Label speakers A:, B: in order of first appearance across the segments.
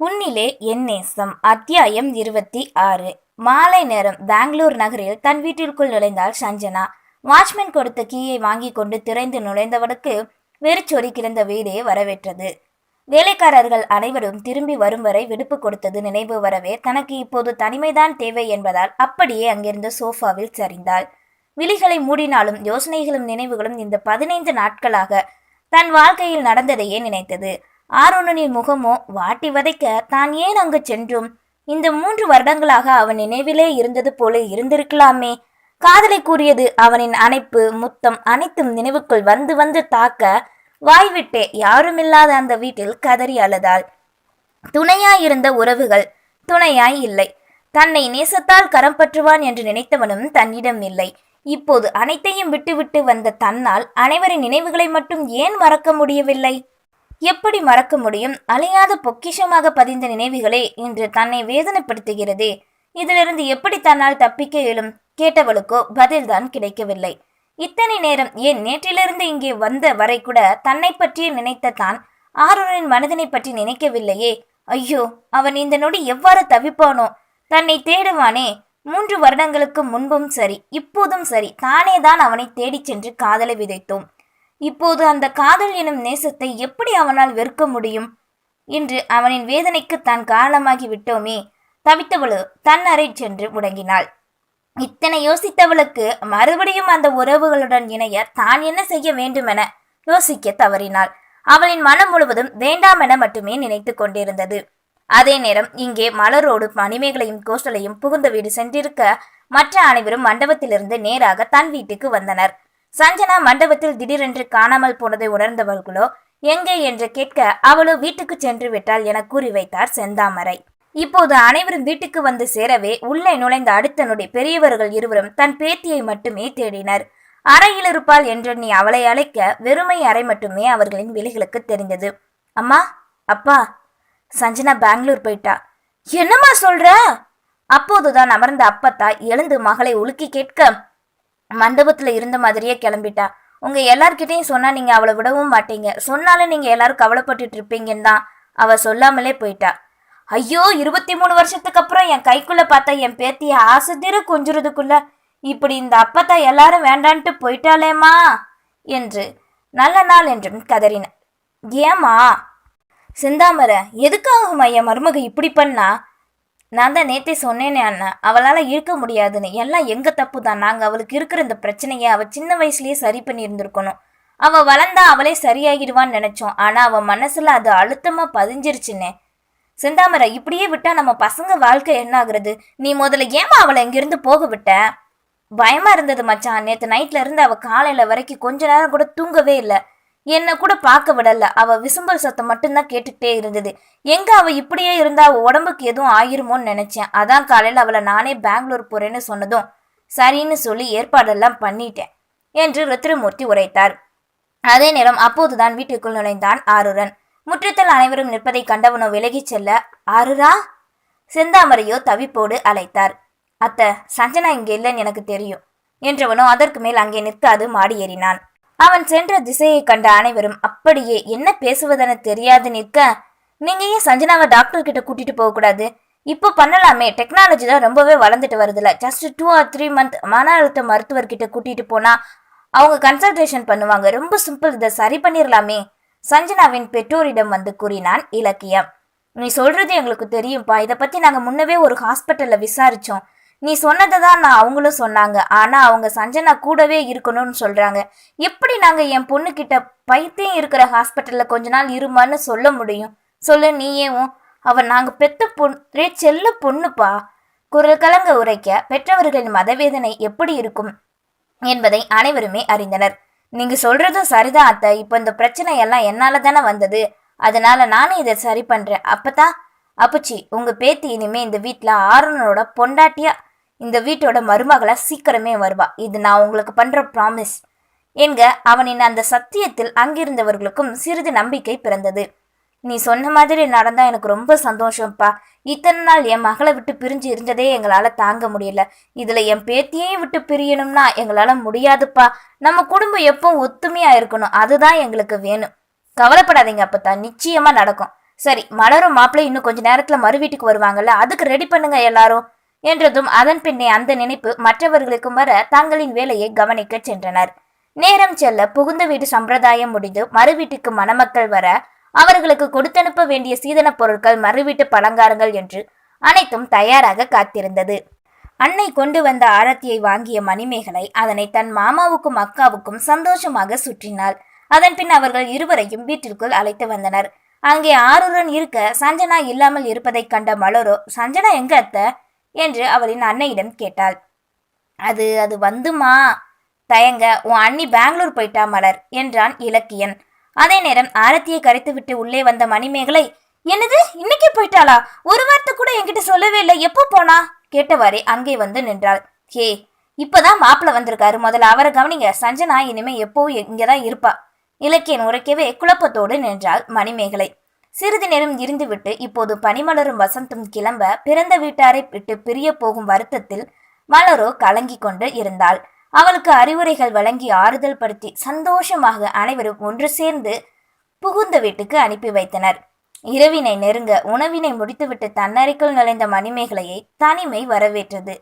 A: உன்னிலே என் நேசம் அத்தியாயம் 26. மாலை நேரம் பெங்களூர் நகரில் தன் வீட்டிற்குள் நுழைந்தாள் சஞ்சனா. வாட்ச்மேன் கொடுத்த கீயை வாங்கி கொண்டு திரைந்து நுழைந்தவனுக்கு வெறிச்சொறி கிடந்த வீடே வரவேற்றது. வேலைக்காரர்கள் அனைவரும் திரும்பி வரும் வரை விடுப்பு கொடுத்தது நினைவு வரவே தனக்கு இப்போது தனிமைதான் தேவை என்பதால் அப்படியே அங்கிருந்த சோஃபாவில் சரிந்தாள். விழிகளை மூடினாலும் யோசனைகளும் நினைவுகளும் இந்த 15 நாட்களாக தன் வாழ்க்கையில் நடந்ததையே நினைத்தது. ஆரோனின் முகமோ வாட்டி வதைக்க தான் ஏன் அங்கு சென்றும் இந்த 3 வருடங்களாக அவன் நினைவிலே இருந்தது போல இருந்திருக்கலாமே. காதலை கூறியது, அவனின் அணைப்பு, முத்தம் அனைத்தும் நினைவுக்குள் வந்து வந்து தாக்க வாய்விட்டே யாருமில்லாத அந்த வீட்டில் கதறி அழுதாள். துணையாயிருந்த உறவுகள் துணையாய் இல்லை. தன்னை நேசத்தால் கரம் பற்றுவான் என்று நினைத்தவனும் தன்னிடம் இல்லை. இப்போது அனைத்தையும் விட்டுவிட்டு வந்த தன்னால் அனைவரின் நினைவுகளை மட்டும் ஏன் மறக்க முடியவில்லை? எப்படி மறக்க முடியும்? அழியாத பொக்கிஷமாக பதிந்த நினைவுகளே இன்று தன்னை வேதனைப்படுத்துகிறதே. இதிலிருந்து எப்படி தன்னால் தப்பிக்க இயலும்? கேட்டவளுக்கோ பதில்தான் கிடைக்கவில்லை. இத்தனை நேரம், ஏன் நேற்றிலிருந்து இங்கே வந்த வரை கூட தன்னை பற்றிய நினைத்த தான் ஆரோனின் மனதினை பற்றி நினைக்கவில்லையே. ஐயோ, அவன் இந்த நொடி எவ்வாறு தவிப்பானோ? தன்னை தேடுவானே. 3 வருடங்களுக்கு முன்பும் சரி, இப்போதும் சரி, தானே தான் அவனை தேடிச் சென்று காதலை விதைத்தோம். இப்போது அந்த காதல் எனும் நேசத்தை எப்படி அவனால் வெறுக்க முடியும்? இன்று அவனின் வேதனைக்கு தான் காரணமாகி விட்டோமே. தவித்தவளு தன் அறை சென்று முடங்கினாள். இத்தனை யோசித்தவளுக்கு மறுபடியும் அந்த உறவுகளுடன் இணைய தான் என்ன செய்ய வேண்டுமென யோசிக்க தவறினாள். அவளின் மனம் முழுவதும் வேண்டாமென மட்டுமே நினைத்து கொண்டிருந்தது. அதே நேரம் இங்கே மலரோடு மணிமேகலையும் கோஷ்டலையும் புகுந்த வீடு சென்றிருக்க மற்ற அனைவரும் மண்டபத்திலிருந்து நேராக தன் வீட்டுக்கு வந்தனர். சஞ்சனா மண்டபத்தில் திடீரென்று காணாமல் போனதை உணர்ந்தவர்களோ எங்கே என்று கேட்க அவளோ வீட்டுக்கு சென்று விட்டாள் என கூறி வைத்தார் செந்தாமரை. இப்போது அனைவரும் வீட்டுக்கு வந்து சேரவே உள்ளே நுழைந்த அடுத்த நொடி பெரியவர்கள் இருவரும் தன் பேத்தியை மட்டுமே தேடினர். அறையில் இருப்பாள் என்றெண்ணி அவளை அழைக்க வெறுமை அறை மட்டுமே அவர்களின் விழிகளுக்கு தெரிந்தது. அம்மா, அப்பா, சஞ்சனா பெங்களூர் போயிட்டா. என்னம்மா சொல்ற? அப்போதுதான் அமர்ந்த அப்பத்தா எழுந்து மகளை உலுக்கி கேட்க, மண்டபத்துல இருந்த மாதிரியே கிளம்பிட்டா. உங்க எல்லார்கிட்டையும் சொன்னா நீங்க அவளை விடவும் மாட்டீங்க. சொன்னாலும் நீங்க எல்லாரும் கவலைப்பட்டுட்டு இருப்பீங்கன்னு தான் அவ சொல்லாமலே போயிட்டா. ஐயோ, 23 வருஷத்துக்கு அப்புறம் என் கைக்குள்ள பார்த்தா என் பேத்திய ஆசைத்தீர கொஞ்சுறதுக்குள்ள இப்படி இந்த அப்பத்தா எல்லாரும் வேண்டான்ட்டு போயிட்டாலேம்மா என்று நல்ல நாள் என்றும் கதறின. ஏமா செந்தாமரை, எதுக்காகுமா என் மருமக இப்படி பண்ணா? நான் தான் நேத்தே சொன்னேனே அண்ணா, அவளால் இருக்க முடியாதுன்னு. எல்லாம் எங்க தப்பு தான். நாங்கள் அவளுக்கு இருக்கிற இந்த பிரச்சனையை அவள் சின்ன வயசுலயே சரி பண்ணியிருந்திருக்கணும். அவள் வளர்ந்தா அவளே சரியாகிடுவான்னு நினைச்சோம். ஆனா அவன் மனசுல அது அழுத்தமா பதிஞ்சிருச்சுன்னே. செந்தாமரை, இப்படியே விட்டா நம்ம பசங்க வாழ்க்கை என்ன ஆகுறது? நீ முதல்ல ஏமா அவளை இங்கிருந்து போக விட்ட? பயமா இருந்தது மச்சான். நேற்று நைட்ல இருந்து அவ காலையில வரைக்கும் கொஞ்ச நேரம் கூட தூங்கவே இல்லை. என்னை கூட பார்க்க விடல. அவ விசும்பல் சத்தம் மட்டும்தான் கேட்டுக்கிட்டே இருந்தது. எங்க அவ இப்படியே இருந்தா அவ உடம்புக்கு எதுவும் ஆயிருமோன்னு நினைச்சேன். அதான் காலையில அவளை நானே பெங்களூர் போறேன்னு சொன்னதும் சரின்னு சொல்லி ஏற்பாடெல்லாம் பண்ணிட்டேன் என்று ருத்ரமூர்த்தி உரைத்தார். அதே நேரம் அப்போதுதான் வீட்டுக்குள் நுழைந்தான் ஆருரன். முற்றத்தில் அனைவரும் நிற்பதை கண்டவனோ விலகி செல்ல, ஆருரா? செந்தாமரையோ தவிப்போடு அழைத்தார். அத்த, சஞ்சனா இங்க இல்லைன்னு எனக்கு தெரியும் என்றவனோ அதற்கு மேல் அங்கே நிற்காது மாடி ஏறினான். அவன் சென்ற திசையை கண்ட அனைவரும் அப்படியே என்ன பேசுவதென தெரியாது நிற்க, நீங்க ஏன் சஞ்சனாவை டாக்டர் கிட்ட கூட்டிட்டு போக கூடாது? இப்போ பண்ணலாமே. டெக்னாலஜி தான் ரொம்பவே வளர்ந்துட்டு வருதுல. ஜஸ்ட் 2 or 3 month மன அழுத்த மருத்துவர்கிட்ட கூட்டிட்டு போனா அவங்க கன்சல்டேஷன் பண்ணுவாங்க. ரொம்ப சிம்பிள், இதை சரி பண்ணிடலாமே. சஞ்சனாவின் பெற்றோரிடம் வந்து கூறினான் இலக்கியம். நீ சொல்றது எங்களுக்கு தெரியும்பா. இதை பத்தி நாங்க முன்னவே ஒரு ஹாஸ்பிட்டல்ல விசாரிச்சோம். நீ சொன்னதை தான் நான் அவங்களும் சொன்னாங்க. ஆனா அவங்க சஞ்சனா கூடவே இருக்கணும்னு சொல்றாங்க. எப்படி நாங்க என் பொண்ணு கிட்ட பைத்தியம் இருக்கிற ஹாஸ்பிட்டல்ல கொஞ்ச நாள் இருமான்னு சொல்ல முடியும்? சொல்லு நீயேவும். அவன் நாங்க பெத்த பொண்ணே செல்ல பொண்ணுப்பா. குரல் கலங்க உரைக்க பெற்றவர்களின் மதவேதனை எப்படி இருக்கும் என்பதை அனைவருமே அறிந்தனர். நீங்க சொல்றதும் சரிதான் அத்தை. இப்ப இந்த பிரச்சனை எல்லாம் என்னால தானே வந்தது. அதனால நானும் இதை சரி பண்றேன். அப்பதான் அப்புச்சி, உங்க பேத்தி இனிமே இந்த வீட்டுல ஆரோனோட பொண்டாட்டியா இந்த வீட்டோட மருமகளா சீக்கிரமே வருவா. இது நான் உங்களுக்கு பண்ற ப்ராமிஸ் என்க அவனின் அந்த சத்தியத்தில் அங்கிருந்தவர்களுக்கும் சிறிது நம்பிக்கை பிறந்தது. நீ சொன்ன மாதிரி நடந்தா எனக்கு ரொம்ப சந்தோஷம்ப்பா. இத்தனை நாள் என் மகளை விட்டு பிரிஞ்சு இருந்ததே எங்களால தாங்க முடியல. இதுல என் பேத்தியையும் விட்டு பிரியணும்னா எங்களால முடியாதுப்பா. நம்ம குடும்பம் எப்பவும் ஒத்துமையா இருக்கணும். அதுதான் எங்களுக்கு வேணும். கவலைப்படாதீங்க அப்பத்தா, நிச்சயமா நடக்கும். சரி, மலரும் மாப்பிள்ளை இன்னும் கொஞ்ச நேரத்துல மறு வீட்டுக்கு வருவாங்கல்ல, அதுக்கு ரெடி பண்ணுங்க எல்லாரும் என்றதும் அதன் பின்னே அந்த நினைப்பு மற்றவர்களுக்கும் வர தங்களின் வேலையை கவனிக்க சென்றனர். நேரம் செல்ல புகுந்த வீட்டு சம்பிரதாயம் முடிந்து மறு வீட்டுக்கு மணமக்கள் வர அவர்களுக்கு கொடுத்தனுப்ப வேண்டிய சீதன பொருட்கள், மறுவீட்டு பலங்காரங்கள் என்று அனைத்தும் தயாராக காத்திருந்தது. அன்னை கொண்டு வந்த ஆரத்தியை வாங்கிய மணிமேகலை அதனை தன் மாமாவுக்கும் அக்காவுக்கும் சந்தோஷமாக சுற்றினாள். அதன் பின் அவர்கள் இருவரையும் வீட்டிற்குள் அழைத்து வந்தனர். அங்கே ஆரூரன் இருக்க சஞ்சனா இல்லாமல் இருப்பதைக் கண்ட மலரோ, சஞ்சனா எங்க அத்த என்று அவளின் அன்னையிடம் கேட்டாள். அது அது வந்துமா தயங்க, உன் அண்ணி பெங்களூர் போயிட்டா மலர் என்றான் இலக்கியன். அதே நேரம் ஆரத்தியை கரைத்துவிட்டு உள்ளே வந்த மணிமேகலை, என்னது இன்னைக்கே போயிட்டாளா? ஒரு வார்த்தை கூட என்கிட்ட சொல்லவே இல்லை, எப்போ போனா கேட்டவாறே அங்கே வந்து நின்றாள். ஹே, இப்பதான் மாப்பிள்ள வந்திருக்காரு, முதல்ல அவரை கவனிங்க. சஞ்சனா இனிமே எப்பவும் இங்கதான் இருப்பா. இலக்கியன் உரைக்கவே குழப்பத்தோடு நின்றாள் மணிமேகலை. சிறிது நேரம் இருந்துவிட்டு இப்போது பனிமலரும் வசந்தும் கிளம்ப பிறந்த வீட்டாரை விட்டு பிரிய போகும் வருத்தத்தில் மலரோ கலங்கி கொண்டு இருந்தாள். அவளுக்கு அறிவுரைகள் வழங்கி ஆறுதல் படுத்தி சந்தோஷமாக அனைவரும் ஒன்று சேர்ந்து புகுந்த வீட்டுக்கு அனுப்பி வைத்தனர். இரவினை நெருங்க உணவினை முடித்துவிட்டு தன்னறைக்குள் நுழைந்த மணிமேகலையை தனிமை வரவேற்றது.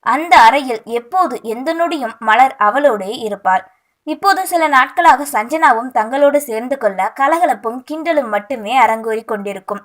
A: அந்த அறையில் எப்போது எந்த நொடியும் மலர் அவளோடே இருப்பாள். இப்போது சில நாட்களாக சஞ்சனாவும் தங்களோடு சேர்ந்து கொள்ள கலகலப்பும் கிண்டலும் மட்டுமே அரங்கேறி கொண்டிருக்கும்.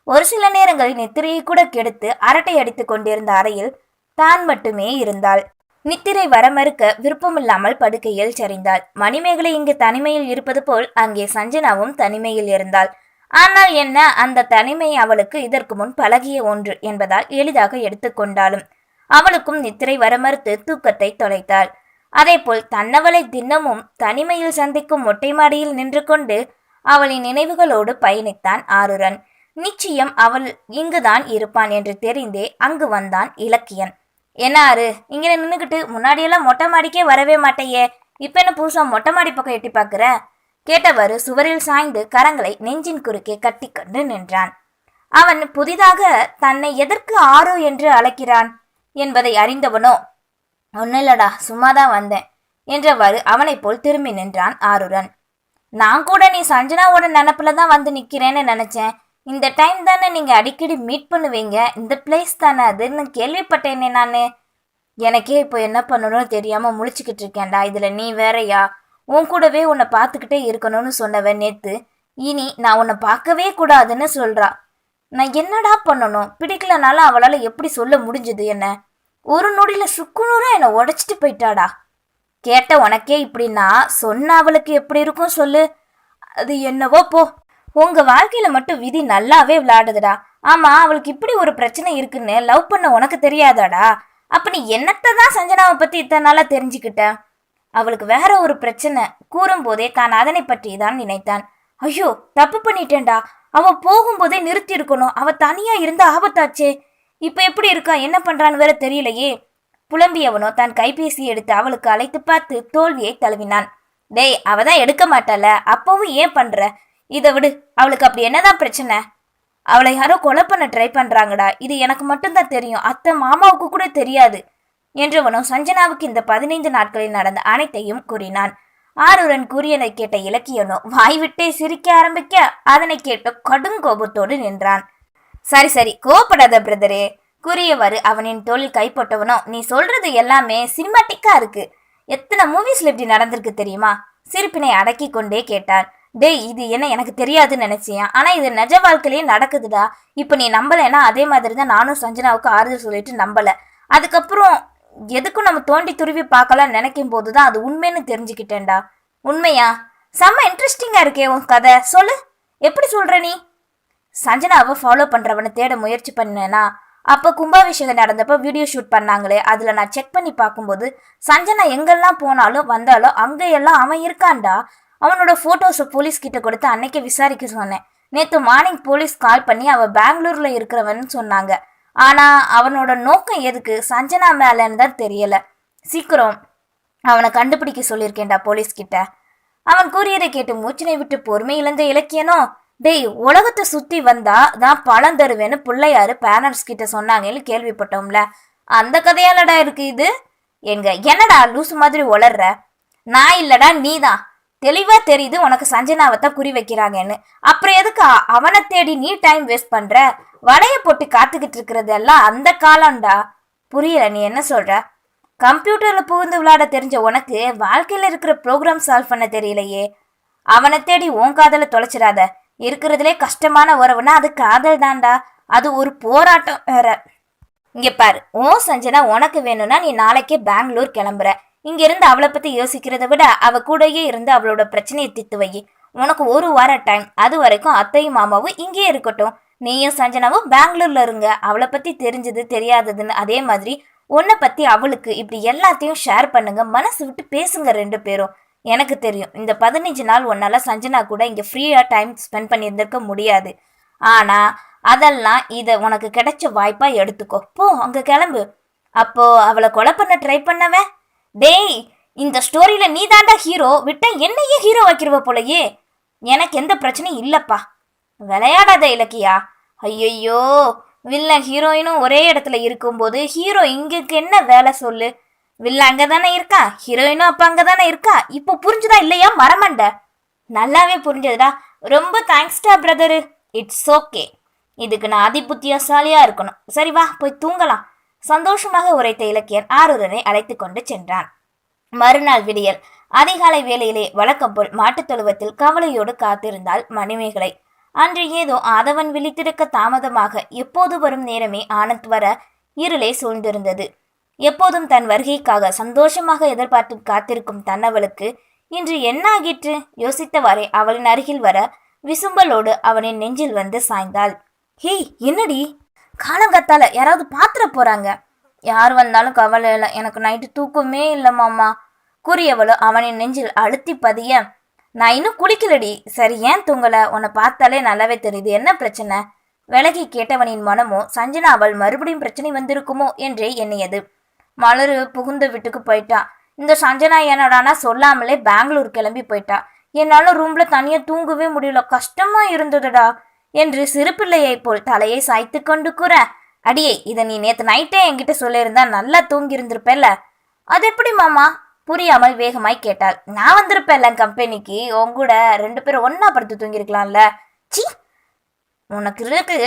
A: ஒரு சில நேரங்களில் நித்திரையை கூட கெடுத்து அரட்டை அடித்துக் கொண்டிருந்த அறையில் தான் மட்டுமே இருந்தாள். நித்திரை வரமறுக்க விருப்பமில்லாமல் படுக்கையில் சரிந்தாள். மணிமேகலை இங்கு தனிமையில் இருப்பது போல் அங்கே சஞ்சனாவும் தனிமையில் இருந்தாள். ஆனால் என்ன, அந்த தனிமை அவளுக்கு இதற்கு முன் பழகிய ஒன்று என்பதால் எளிதாக எடுத்துக்கொண்டாலும் அவளுக்கும் நித்திரை வரமறுத்து தூக்கத்தை தொலைத்தாள். அதேபோல் தன்னவளை தினமும் தனிமையில் சந்திக்கும் மொட்டை மாடியில் நின்று கொண்டு அவளின் நினைவுகளோடு பயணித்தான் ஆரூரன். நிச்சயம் அவள் இங்குதான் இருப்பான் என்று தெரிந்தே அங்கு வந்தான் இலக்கியன். என்னாரு இங்க நின்னுகிட்டு, முன்னாடியெல்லாம் மொட்டை மாடிக்கே வரவே மாட்டையே, இப்ப என்ன புதுசா மொட்டை மாடி பக்கம் எட்டி பாக்குற கேட்டவாறு சுவரில் சாய்ந்து கரங்களை நெஞ்சின் குறுக்கே கட்டி கொண்டு நின்றான். அவன் புதிதாக தன்னை எதற்கு ஆரோ என்று அழைக்கிறான் என்பதை அறிந்தவனோ, ஒன்னில்லடா சும்மாதான் வந்தேன் என்றவாறு அவனை போல் திரும்பி நின்றான் ஆரூரன். நான் கூட நீ சஞ்சனாவோட நினப்புல தான் வந்து நிக்கிறேன்னு நினைச்சேன். இந்த டைம் தானே நீங்க அடிக்கடி மீட் பண்ணுவீங்க, இந்த பிளேஸ் தானே அதுன்னு கேள்விப்பட்டேனே நானு. எனக்கே இப்போ என்ன பண்ணணும்னு தெரியாம முழிச்சுக்கிட்டு இருக்கேன்டா, இதுல நீ வேறையா? உன் கூடவே உன்னை பார்த்துக்கிட்டே இருக்கணும்னு சொன்னவன் நேத்து இனி நான் உன்னை பார்க்கவே கூடாதுன்னு சொல்றா. நான் என்னடா பண்ணணும்? பிடிக்கலனாலும் அவளால எப்படி சொல்ல முடிஞ்சது? என்ன ஒரு நொடியில சுக்குநூறா என்னை உடைச்சிட்டு போயிட்டாடா. கேட்ட உனக்கே இப்படின்னா சொன்ன அவளுக்கு எப்படி இருக்கும் சொல்லு. அது என்னவோ போ. உங்க வாழ்க்கையில மட்டும் விதி நல்லாவே விளையாடுதுடா. ஆமா, அவளுக்கு இப்படி ஒரு பிரச்சனை இருக்குன்னு லவ் பண்ண உனக்கு தெரியாதாடா? அப்ப நீ என்னத்தை தான் சஞ்சனாவை பத்தி இத்தனை நாளா தெரிஞ்சுக்கிட்ட? அவளுக்கு வேற ஒரு பிரச்சனை கூறும் போதே தான் அதனை பற்றி தான் நினைத்தான். ஐயோ, தப்பு பண்ணிட்டேன்டா. அவ போகும்போதே நிறுத்தி இருக்கணும். அவ தனியா இருந்த ஆபத்தாச்சே. இப்ப எப்படி இருக்கா, என்ன பண்றான்னு வேற தெரியலையே. புலம்பியவனோ தன் கைபேசி எடுத்து அவளுக்கு அழைத்து பார்த்து தோல்வியை தழுவினான். டேய், அவதான் எடுக்க மாட்டாள, அப்பவும் ஏன் பண்ற? இதை விடு. அவளுக்கு அப்படி என்னதான் பிரச்சனை? அவளை யாரோ கொலை பண்ண ட்ரை பண்றாங்கடா. இது எனக்கு மட்டும்தான் தெரியும், அத்தை மாமாவுக்கு கூட தெரியாது என்றவனோ சஞ்சனாவுக்கு இந்த 15 நாட்களில் நடந்த அனைத்தையும் கூறினான். ஆரூரன் கூறியதை கேட்ட இலக்கியனோ வாய்விட்டே சிரிக்க ஆரம்பிக்க அதனை கேட்ட கடுங்கோபத்தோடு நின்றான். சரி சரி, கோபப்படாத பிரதரே கூறியவாறு அவனின் தோளில் கைப்பட்டவனோ, நீ சொல்றது எல்லாமே சினிமாட்டிக்கா இருக்கு. எத்தனை மூவிஸ்ல இப்படி நடந்திருக்கு தெரியுமா? சிரிப்பினை அடக்கி கொண்டே கேட்டான். டேய், இது என்ன எனக்கு தெரியாதுன்னு நினைச்சியா? ஆனா இது நிஜ வாழ்க்கையிலேயே நடக்குதுடா. இப்ப நீ நம்பலைன்னா அதே மாதிரி தான் நானும் சஞ்சனாவுக்கு ஆறுதல் சொல்லிட்டு நம்பல. அதுக்கப்புறம் எதுக்கும் நம்ம தோண்டி துருவி பார்க்கலாம் நினைக்கும் போதுதான் அது உண்மைன்னு தெரிஞ்சுக்கிட்டேன்டா. உண்மையா? செம்ம இன்ட்ரெஸ்டிங்கா இருக்கே உன் கதை, சொல்லு. எப்படி சொல்ற நீ? சஞ்சனாவை ஃபாலோ பண்றவனை தேட முயற்சி பண்ணேனா, அப்ப கும்பாபிஷேகம் நடந்தப்ப வீடியோ ஷூட் பண்ணாங்களே, அதுல நான் செக் பண்ணி பார்க்கும்போது சஞ்சனா எங்கெல்லாம் போனாலும் வந்தாலும் அங்கெல்லாம் அவன் இருக்கான்டா. அவனோட போட்டோஸை போலீஸ் கிட்ட கொடுத்து அன்னைக்கு விசாரிக்க சொன்னேன். நேற்று மார்னிங் போலீஸ் கால் பண்ணி அவன் பெங்களூர்ல இருக்கிறவன்னு சொன்னாங்க. ஆனா அவனோட நோக்கம் எதுக்கு சஞ்சனா மேலன்னு தான் தெரியல. சீக்கிரம் அவனை கண்டுபிடிக்க சொல்லியிருக்கேன்டா போலீஸ் கிட்ட. அவன் கூறியதை கேட்டு மூச்சினை விட்டு பொறுமை இழந்த இலக்கியனோ, டேய், உலகத்தை சுத்தி வந்தா தான் பழம் தருவேன்னு பிள்ளையாரு பேரண்ட்ஸ் கிட்ட சொன்னாங்கன்னு கேள்விப்பட்டோம்ல, அந்த கதையாலடா இருக்கு இது. எங்க என்னடா லூசு மாதிரி உளர்ற? நான் இல்லடா நீதான். தெளிவா தெரியுது உனக்கு சஞ்சனாவத்தான் குறி வைக்கிறாங்கன்னு. அப்புறம் எதுக்கு அவனை தேடி நீ டைம் வேஸ்ட் பண்ற? வடைய போட்டு காத்துக்கிட்டு இருக்கிறது எல்லாம் அந்த காலம்டா. புரியல, நீ என்ன சொல்ற? கம்ப்யூட்டர்ல புகுந்து விளையாட தெரிஞ்ச உனக்கு வாழ்க்கையில இருக்கிற ப்ரோக்ராம் சால்வ் பண்ண தெரியலையே. அவனை தேடி உன் காதல தொலைச்சிடாத. இருக்கிறதுலே கஷ்டமான உறவுனா அது காதல் தான்டா. அது ஒரு போராட்டம் வேற. இங்க பாரு, ஓ சஞ்சனா உனக்கு வேணும்னா நீ நாளைக்கே பெங்களூர் கிளம்புற. இங்க இருந்து அவளை பத்தி யோசிக்கிறத விட அவ கூடயே இருந்து அவளோட பிரச்சனையை தீர்த்து வை. உனக்கு ஒரு வார டைம். அது வரைக்கும் அத்தையும் மாமாவும் இங்கே இருக்கட்டும். நீயும் சஞ்சனாவும் பெங்களூர்ல இருங்க. அவளை பத்தி தெரிஞ்சது தெரியாததுன்னு அதே மாதிரி உன்னை பத்தி அவளுக்கு இப்படி எல்லாத்தையும் ஷேர் பண்ணுங்க. மனசு விட்டு பேசுங்க ரெண்டு பேரும். எனக்கு தெரியும் இந்த 15 நாள் உன்னால சஞ்சனா கூட இங்க ஃப்ரீயா டைம் ஸ்பெண்ட் பண்ணியிருந்திருக்க முடியாது. ஆனா அதெல்லாம் இத உனக்கு கிடைச்ச வாய்ப்பா எடுத்துக்கோ. போ அங்க கிளம்பு. அப்போ அவளை கொலை பண்ண ட்ரை பண்ணவன், டேய் இந்த ஸ்டோரியில நீ தாண்டா ஹீரோ, விட்ட என்னையே ஹீரோ வைக்கிறவ போலயே. எனக்கு எந்த பிரச்சனையும் இல்லப்பா. விளையாடாத இலக்கியா. ஐயோ, வில்லன் ஹீரோயினும் ஒரே இடத்துல இருக்கும்போது ஹீரோ இங்கக்கு என்ன வேலை சொல்லு? வில்ல அங்கதானே இருக்கா, ஹீரோயினும் அப்ப அங்கதானே இருக்கா. இப்போ புரிஞ்சுதா இல்லையா மரமண்ட? நல்லாவே புரிஞ்சதுடா. ரொம்ப தேங்க்ஸ்டா பிரதரு. It's okay. இதுக்கு நான் அதிபுத்தியசாலியா இருக்கணும். சரி வா போய் தூங்கலாம். சந்தோஷமாக உரைத்த இலக்கியன் ஆரூரனை அழைத்து கொண்டு சென்றான். மறுநாள் விடியல் அதிகாலை வேளையிலே வழக்கம் போல் மாட்டுத் தொழுவத்தில் கவலையோடு காத்திருந்தாள் மணிமேகலை. அன்று ஏதோ ஆதவன் விழித்திருக்க தாமதமாக எப்போது வரும் நேரமே ஆனந்த் வர இருளே சூழ்ந்திருந்தது. எப்போதும் தன் வருகைக்காக சந்தோஷமாக எதிர்பார்த்து காத்திருக்கும் தன்னவளுக்கு இன்று என்ன ஆகிற்று யோசித்தவாறே அவளின் அருகில் வர விசும்பலோடு அவனின் நெஞ்சில் வந்து சாய்ந்தாள். ஹேய் என்னடி, காலங்கத்தால யாராவது பாத்திர போறாங்க. யார் வந்தாலும் கவலை இல்லை, எனக்கு நைட்டு தூக்கமே இல்லை மாமா கூறியவளோ அவனின் நெஞ்சில் அழுத்தி பதிய, நான் இன்னும் குளிக்கலடி. சரி ஏன் தூங்கல? உன்னை பார்த்தாலே நல்லாவே தெரியுது, என்ன பிரச்சனை? விலகி கேட்டவனின் மனமோ சஞ்சனா அவள் மறுபடியும் பிரச்சனை வந்திருக்குமோ என்றே எண்ணியது. மலரு புகுந்த வீட்டுக்கு போயிட்டா. இந்த சஞ்சனா என்னடானா சொல்லாமலே பெங்களூர் கிளம்பி போயிட்டா. என்னால ரூம்ல தனியா தூங்கவே முடியல, கஷ்டமா இருந்ததுடா என்று சிறுபிள்ளையை போல் தலையை சாய்த்து கொண்டு கூற, அடியே இதை நீ நேத்து நைட்டே என்கிட்ட சொல்லியிருந்தா நல்லா தூங்கி இருந்திருப்பேல்ல. அது எப்படி மாமா? புரியாமல் வேகமாய் கேட்டாள். நான் வந்திருப்பேன்ல கம்பெனிக்கு, உன் கூட 2 பேரும் ஒன்னா படுத்து தூங்கிருக்கலாம்ல. சி, உனக்கு இருக்கு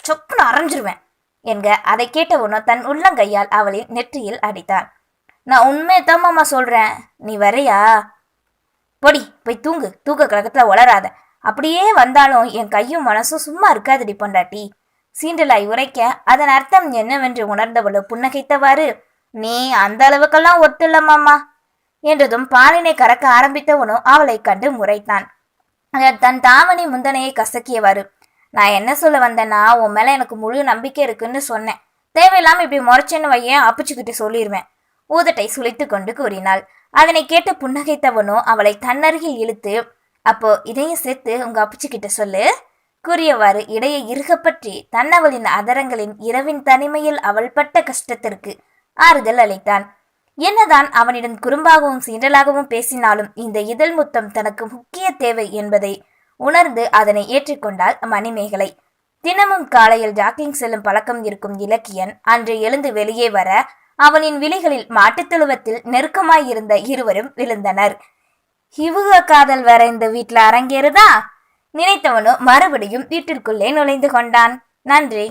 A: சொப்புன்னு அரைஞ்சிருவேன் என்க. அதை கேட்டவனோ தன் உள்ளங்கையால் அவளின் நெற்றியில் அடித்தான். நான் உண்மையத்தான் மாமா சொல்றேன், நீ வரையா? பொடி போய் தூங்கு, தூக்க கழகத்துல வளராத. அப்படியே வந்தாலும் என் கையும் மனசும் சும்மா இருக்காதுடி பொண்டாட்டி. சீண்டலாய் உரைக்க அதன் அர்த்தம் என்னவென்று உணர்ந்தவளோ புன்னகைத்தவாறு, நீ அந்த அளவுக்கெல்லாம் ஒத்துள்ள மாமா என்றதும் பாலினை கறக்க ஆரம்பித்தவனோ அவளை கண்டு முறைத்தான். தன் தாவணி முந்தனையை கசக்கியவாறு, நான் என்ன சொல்ல வந்தேன்னா உன் மேல எனக்கு முழு நம்பிக்கை இருக்குன்னு சொன்னேன். தேவையில்லாம இப்படி முறைச்சேன்னு வையன் அப்புச்சுக்கிட்டு சொல்லிடுவேன். ஊதட்டை சுழித்து கொண்டு கூறினாள். அதனை கேட்டு புன்னகைத்தவனோ அவளை தன்னருகில் இழுத்து, அப்போ இதையும் சேர்த்து உங்க அப்புச்சுக்கிட்ட சொல்லு கூறியவாறு இடையை இறுகப்பற்றி தன்னவளின் அதரங்களின் இரவின் தனிமையில் அவள் பட்ட கஷ்டத்திற்கு ஆறுதல் அளித்தான். என்னதான் அவனிடம் குறும்பாகவும் சீண்டலாகவும் பேசினாலும் இந்த இதழ் முத்தம் தனக்கு முக்கிய தேவை என்பதை உணர்ந்து அதனை ஏற்றுக்கொண்டாள் மணிமேகலை. தினமும் காலையில் ஜாக்கிங் செல்லும் பழக்கம் இருக்கும் இலக்கியன் அன்று எழுந்து வெளியே வர அவனின் விழிகளில் மாட்டுத்தொழுவத்தில் நெருக்கமாயிருந்த இருவரும் விழுந்தனர். இவுக காதல் வேற இந்த வீட்டுல அரங்கேறுதா நினைத்தவனோ மறுபடியும் வீட்டிற்குள்ளே நுழைந்து கொண்டான். நன்றி.